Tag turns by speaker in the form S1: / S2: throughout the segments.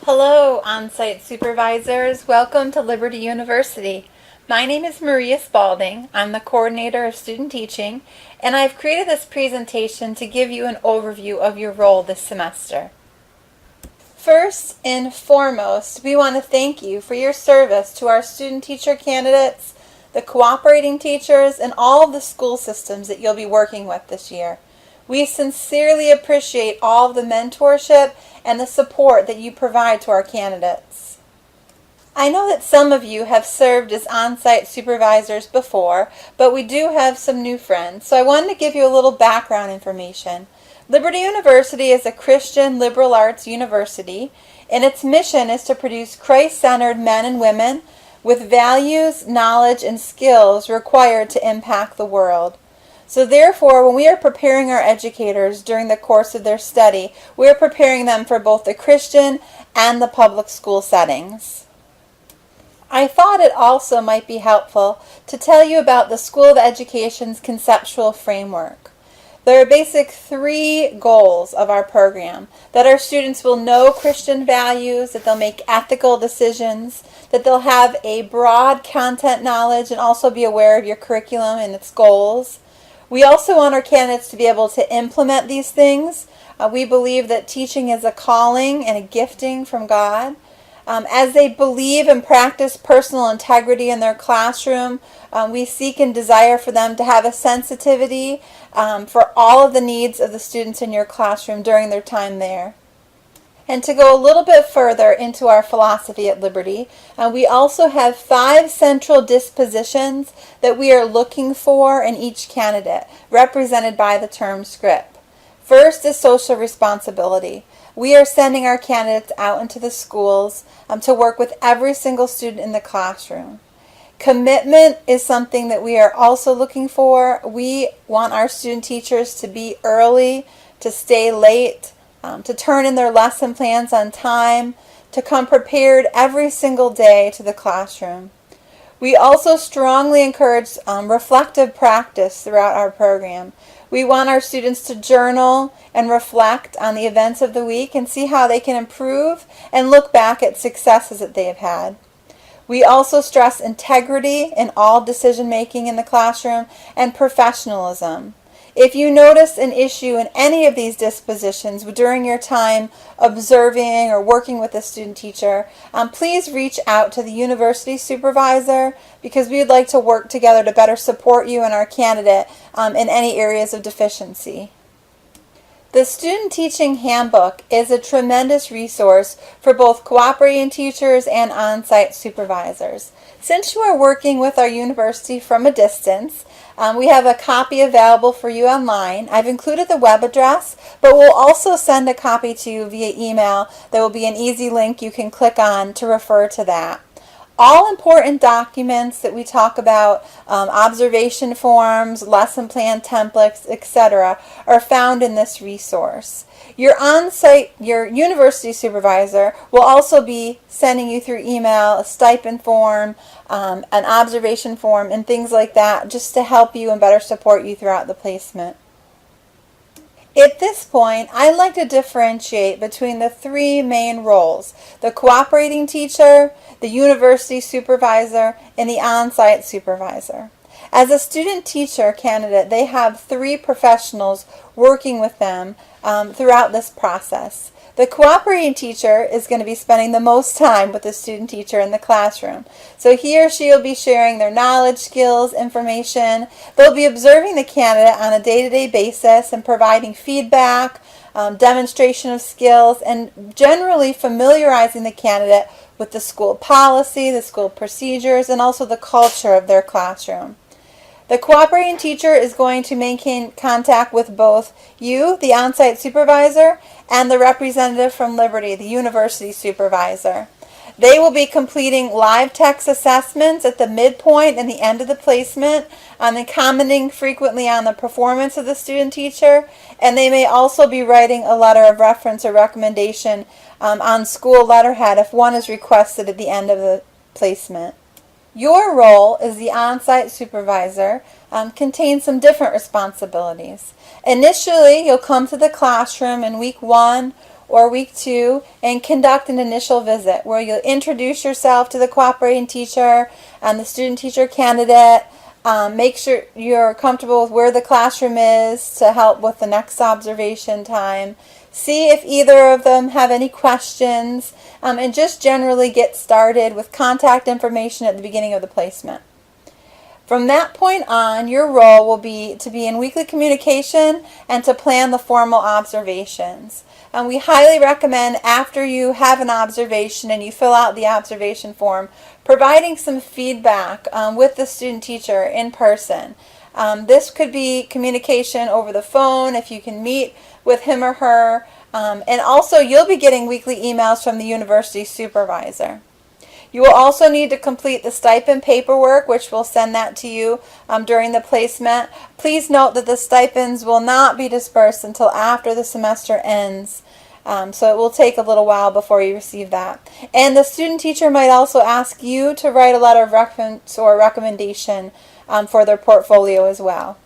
S1: Hello, on-site supervisors. Welcome to Liberty University. My name is Maria Spalding. I'm the coordinator of student teaching, and I've created this presentation to give you an overview of your role this semester. First and foremost, we want to thank you for your service to our student teacher candidates, the cooperating teachers, and all of the school systems that you'll be working with this year. We sincerely appreciate all of the mentorship and the support that you provide to our candidates. I know that some of you have served as on-site supervisors before, but we do have some new friends, so I wanted to give you a little background information. Liberty University is a Christian liberal arts university, and its mission is to produce Christ-centered men and women with values, knowledge, and skills required to impact the world. So therefore, when we are preparing our educators during the course of their study, we are preparing them for both the Christian and the public school settings. I thought it also might be helpful to tell you about the School of Education's conceptual framework. There are basic 3 goals of our program: that our students will know Christian values, that they'll make ethical decisions, that they'll have a broad content knowledge and also be aware of your curriculum and its goals. We also want our candidates to be able to implement these things. We believe that teaching is a calling and a gifting from God. As they believe and practice personal integrity in their classroom, we seek and desire for them to have a sensitivity for all of the needs of the students in your classroom during their time there. And to go a little bit further into our philosophy at Liberty, we also have 5 central dispositions that we are looking for in each candidate, represented by the term script. First is social responsibility. We are sending our candidates out into the schools to work with every single student in the classroom. Commitment is something that we are also looking for. We want our student teachers to be early, to stay late, to turn in their lesson plans on time, to come prepared every single day to the classroom. We also strongly encourage reflective practice throughout our program. We want our students to journal and reflect on the events of the week and see how they can improve and look back at successes that they have had. We also stress integrity in all decision making in the classroom and professionalism. If you notice an issue in any of these dispositions during your time observing or working with a student teacher, please reach out to the university supervisor, because we would like to work together to better support you and our candidate in any areas of deficiency. The Student Teaching Handbook is a tremendous resource for both cooperating teachers and on-site supervisors. Since you are working with our university from a distance, we have a copy available for you online. I've included the web address, but we'll also send a copy to you via email. There will be an easy link you can click on to refer to that. All important documents that we talk about, observation forms, lesson plan templates, etc., are found in this resource. Your university supervisor will also be sending you through email a stipend form, an observation form, and things like that, just to help you and better support you throughout the placement. At this point, I'd like to differentiate between the 3 main roles: the cooperating teacher, the university supervisor, and the on-site supervisor. As a student teacher candidate, they have 3 professionals working with them throughout this process. The cooperating teacher is going to be spending the most time with the student teacher in the classroom. So he or she will be sharing their knowledge, skills, information. They'll be observing the candidate on a day-to-day basis and providing feedback, demonstration of skills, and generally familiarizing the candidate with the school policy, the school procedures, and also the culture of their classroom. The cooperating teacher is going to maintain contact with both you, the on-site supervisor, and the representative from Liberty, the university supervisor. They will be completing live text assessments at the midpoint and the end of the placement, and commenting frequently on the performance of the student teacher, and they may also be writing a letter of reference or recommendation on school letterhead if one is requested at the end of the placement. Your role as the on-site supervisor contains some different responsibilities. Initially, you'll come to the classroom in week 1 or week 2 and conduct an initial visit where you'll introduce yourself to the cooperating teacher and the student teacher candidate. Make sure you're comfortable with where the classroom is to help with the next observation time. See if either of them have any questions, and just generally get started with contact information at the beginning of the placement. From that point on, your role will be to be in weekly communication and to plan the formal observations. And we highly recommend, after you have an observation and you fill out the observation form, providing some feedback with the student teacher in person. This could be communication over the phone if you can meet with him or her. And also, you'll be getting weekly emails from the university supervisor. You will also need to complete the stipend paperwork, which we'll send that to you during the placement. Please note that the stipends will not be dispersed until after the semester ends. So it will take a little while before you receive that. And the student teacher might also ask you to write a letter of reference or recommendation for their portfolio as well.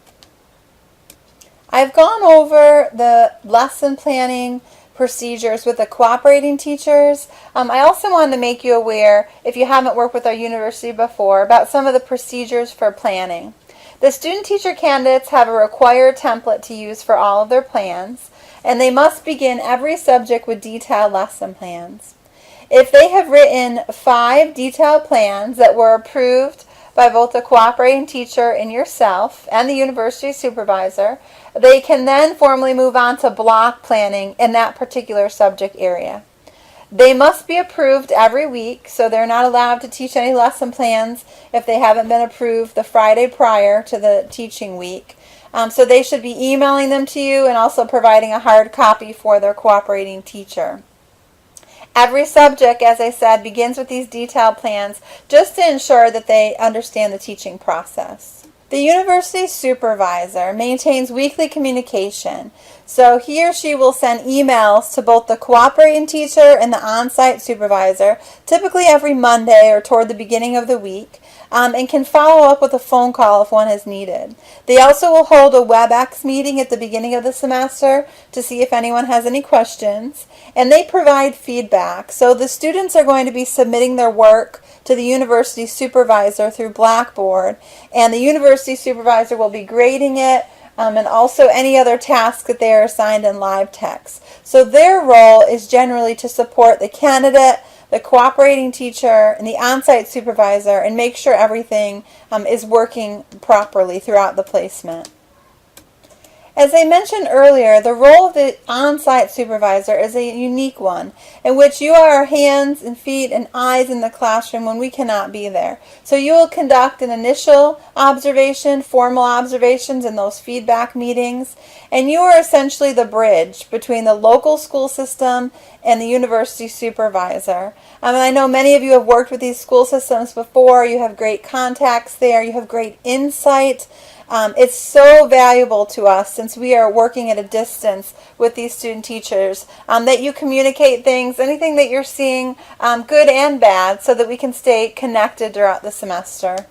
S1: I've gone over the lesson planning procedures with the cooperating teachers. I also want to make you aware, if you haven't worked with our university before, about some of the procedures for planning. The student teacher candidates have a required template to use for all of their plans, and they must begin every subject with detailed lesson plans. If they have written 5 detailed plans that were approved by both the cooperating teacher and yourself and the university supervisor, they can then formally move on to block planning in that particular subject area. They must be approved every week, so they're not allowed to teach any lesson plans if they haven't been approved the Friday prior to the teaching week. So they should be emailing them to you and also providing a hard copy for their cooperating teacher. Every subject, as I said, begins with these detailed plans just to ensure that they understand the teaching process. The university supervisor maintains weekly communication, so he or she will send emails to both the cooperating teacher and the on-site supervisor, typically every Monday or toward the beginning of the week, and can follow up with a phone call if one is needed. They also will hold a WebEx meeting at the beginning of the semester to see if anyone has any questions, and they provide feedback. So the students are going to be submitting their work to the university supervisor through Blackboard, and the university supervisor will be grading it, and also any other tasks that they are assigned in live text. So their role is generally to support the candidate, the cooperating teacher, and the on-site supervisor, and make sure everything is working properly throughout the placement. As I mentioned earlier, the role of the on-site supervisor is a unique one, in which you are our hands and feet and eyes in the classroom when we cannot be there. So you will conduct an initial observation, formal observations, and those feedback meetings, and you are essentially the bridge between the local school system and the university supervisor. And I know many of you have worked with these school systems before. You have great contacts there. You have great insight. It's so valuable to us, since we are working at a distance with these student teachers, that you communicate things, anything that you're seeing, good and bad, so that we can stay connected throughout the semester.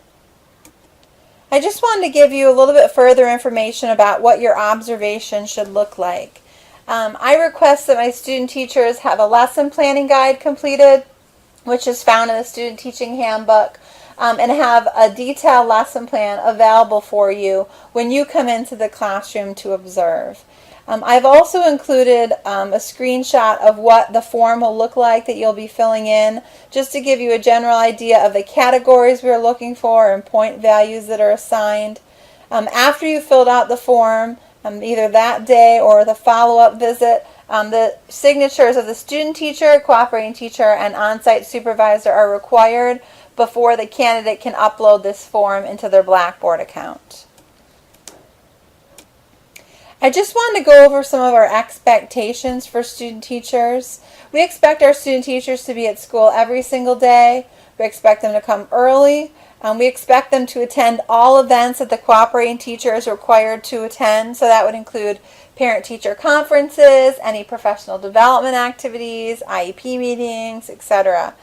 S1: I just wanted to give you a little bit further information about what your observation should look like. I request that my student teachers have a lesson planning guide completed, which is found in the student teaching handbook, and have a detailed lesson plan available for you when you come into the classroom to observe. I've also included a screenshot of what the form will look like that you'll be filling in, just to give you a general idea of the categories we're looking for and point values that are assigned. After you filled out the form, either that day or the follow-up visit, the signatures of the student teacher, cooperating teacher, and on-site supervisor are required before the candidate can upload this form into their Blackboard account. I just wanted to go over some of our expectations for student teachers. We expect our student teachers to be at school every single day. We expect them to come early. We expect them to attend all events that the cooperating teacher is required to attend. So that would include parent-teacher conferences, any professional development activities, IEP meetings, etc.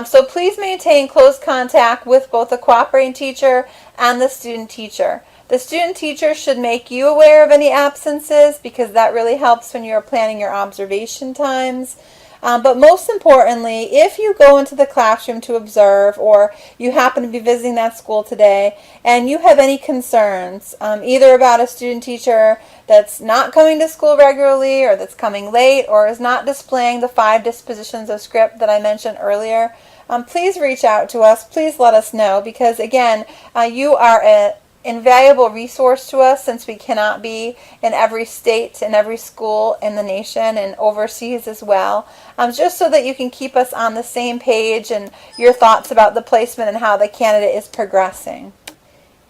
S1: So please maintain close contact with both the cooperating teacher and the student teacher. The student teacher should make you aware of any absences because that really helps when you're planning your observation times. But most importantly, if you go into the classroom to observe or you happen to be visiting that school today and you have any concerns, either about a student teacher that's not coming to school regularly or that's coming late or is not displaying the 5 dispositions of script that I mentioned earlier, please reach out to us. Please let us know because, again, you are an invaluable resource to us since we cannot be in every state and every school in the nation and overseas as well, just so that you can keep us on the same page and your thoughts about the placement and how the candidate is progressing.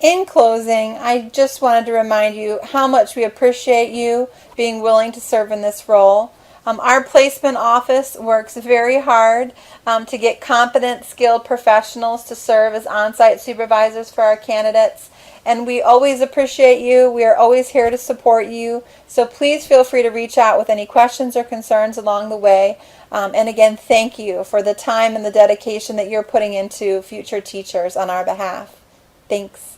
S1: In closing, I just wanted to remind you how much we appreciate you being willing to serve in this role. Our placement office works very hard to get competent, skilled professionals to serve as on-site supervisors for our candidates. And we always appreciate you. We are always here to support you. So please feel free to reach out with any questions or concerns along the way. And again, thank you for the time and the dedication that you're putting into future teachers on our behalf. Thanks.